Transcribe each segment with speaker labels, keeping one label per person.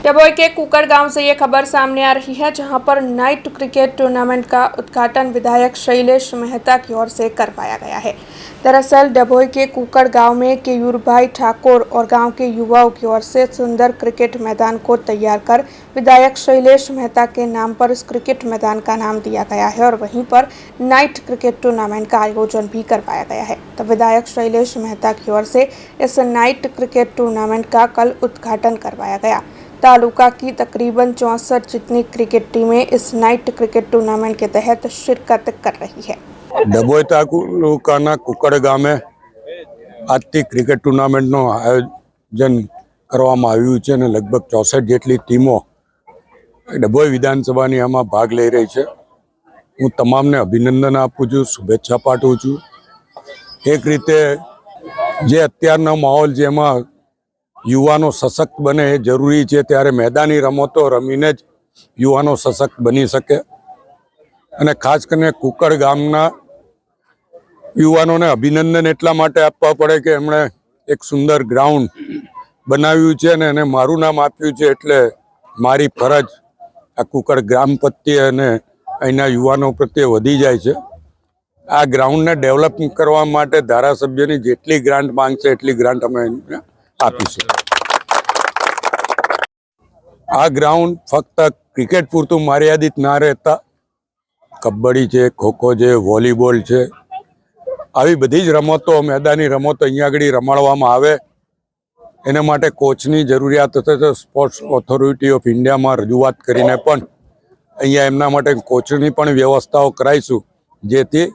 Speaker 1: डभोई के कुकर गांव से ये खबर सामने आ रही है, जहां पर नाइट क्रिकेट टूर्नामेंट का उद्घाटन विधायक शैलेश मेहता की ओर से करवाया गया है। दरअसल डभोई के कुकर गांव में केयूरभाई ठाकुर और गांव के युवाओं की ओर से सुंदर क्रिकेट मैदान को तैयार कर विधायक शैलेश मेहता के नाम पर इस क्रिकेट मैदान का नाम दिया गया है और वहीं पर नाइट क्रिकेट टूर्नामेंट का आयोजन भी करवाया गया है। तो विधायक शैलेश मेहता की ओर से इस नाइट क्रिकेट टूर्नामेंट का कल उद्घाटन करवाया गया। तालुका की तकरीबन 64 जितनी क्रिकेट टीमें इस नाइट क्रिकेट टूर्नामेंट के तहत शिरकत कर रही है।
Speaker 2: डभोई तालुकाना कुकड़ गामे આજથી ક્રિકેટ ટુર્નામેન્ટનું આયોજન કરવામાં આવ્યું છે અને લગભગ 64 જેટલી ટીમો ડભોઈ વિધાનસભાની આમાં ભાગ લઈ રહી છે। હું તમામને અભિનંદન આપું છું, શુભેચ્છા પાઠવું છું। એક રીતે જે અત્યારનો માહોલ જેમાં યુવાનો સશક્ત બને એ જરૂરી છે, ત્યારે મેદાની રમતો રમીને જ યુવાનો સશક્ત બની શકે અને ખાસ કરીને કુકડ ગામના યુવાનોને અભિનંદન એટલા માટે આપવા પડે કે એમણે એક સુંદર ગ્રાઉન્ડ બનાવ્યું છે અને એને મારું નામ આપ્યું છે, એટલે મારી ફરજ આ કુકડ ગ્રામ પ્રત્યે અને અહીંના યુવાનો પ્રત્યે વધી જાય છે। આ ગ્રાઉન્ડને ડેવલપ કરવા માટે ધારાસભ્યની જેટલી ગ્રાન્ટ માંગશે એટલી ગ્રાન્ટ અમે આપીશું। આ ગ્રાઉન્ડ ફક્ત ક્રિકેટ પૂરતું મર્યાદિત ના રહેતા કબડ્ડી છે, ખોખો છે, વોલીબોલ છે, આવી બધી જ રમતો, મેદાની રમતો અહીંયા આગળ રમાડવામાં આવે એના માટે કોચની જરૂરિયાત હશે તો સ્પોર્ટ્સ ઓથોરિટી ઓફ ઇન્ડિયામાં રજૂઆત કરીને પણ અહીંયા એમના માટે કોચની પણ વ્યવસ્થાઓ કરાવીશું, જેથી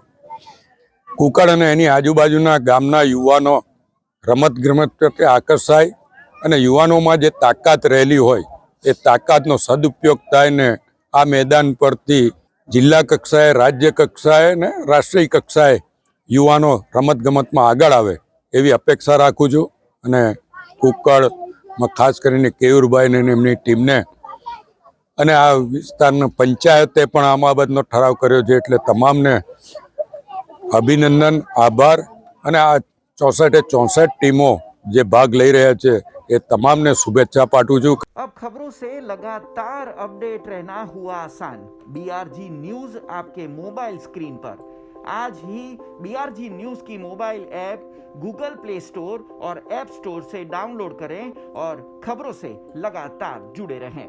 Speaker 2: કુકડ અને એની આજુબાજુના ગામના યુવાનો રમતગમત પ્રત્યે આકર્ષાય અને યુવાનોમાં જે તાકાત રહેલી હોય એ તાકાતનો સદુપયોગ થાય ને આ મેદાન પરથી જિલ્લા કક્ષાએ, રાજ્ય કક્ષાએ ને રાષ્ટ્રીય કક્ષાએ યુવાનો રમતગમતમાં આગળ આવે એવી અપેક્ષા રાખું છું અને કુકડમાં ખાસ કરીને કેયુરભાઈ ને એમની ટીમને અને આ વિસ્તારના પંચાયતે પણ આ બાબતનો ઠરાવ કર્યો છે, એટલે તમામને અભિનંદન, આભાર અને આ 64 ટીમો જે ભાગ લઈ રહ્યા છે એ તમામને શુભેચ્છા પાઠવું છું।
Speaker 3: अब खबरों से लगातार अपडेट रहना हुआ आसान। BRG न्यूज आपके मोबाइल स्क्रीन पर आज ही BRG न्यूज की mobile app Google play store और ऐप स्टोर से डाउनलोड करें और खबरों से लगातार जुड़े रहें।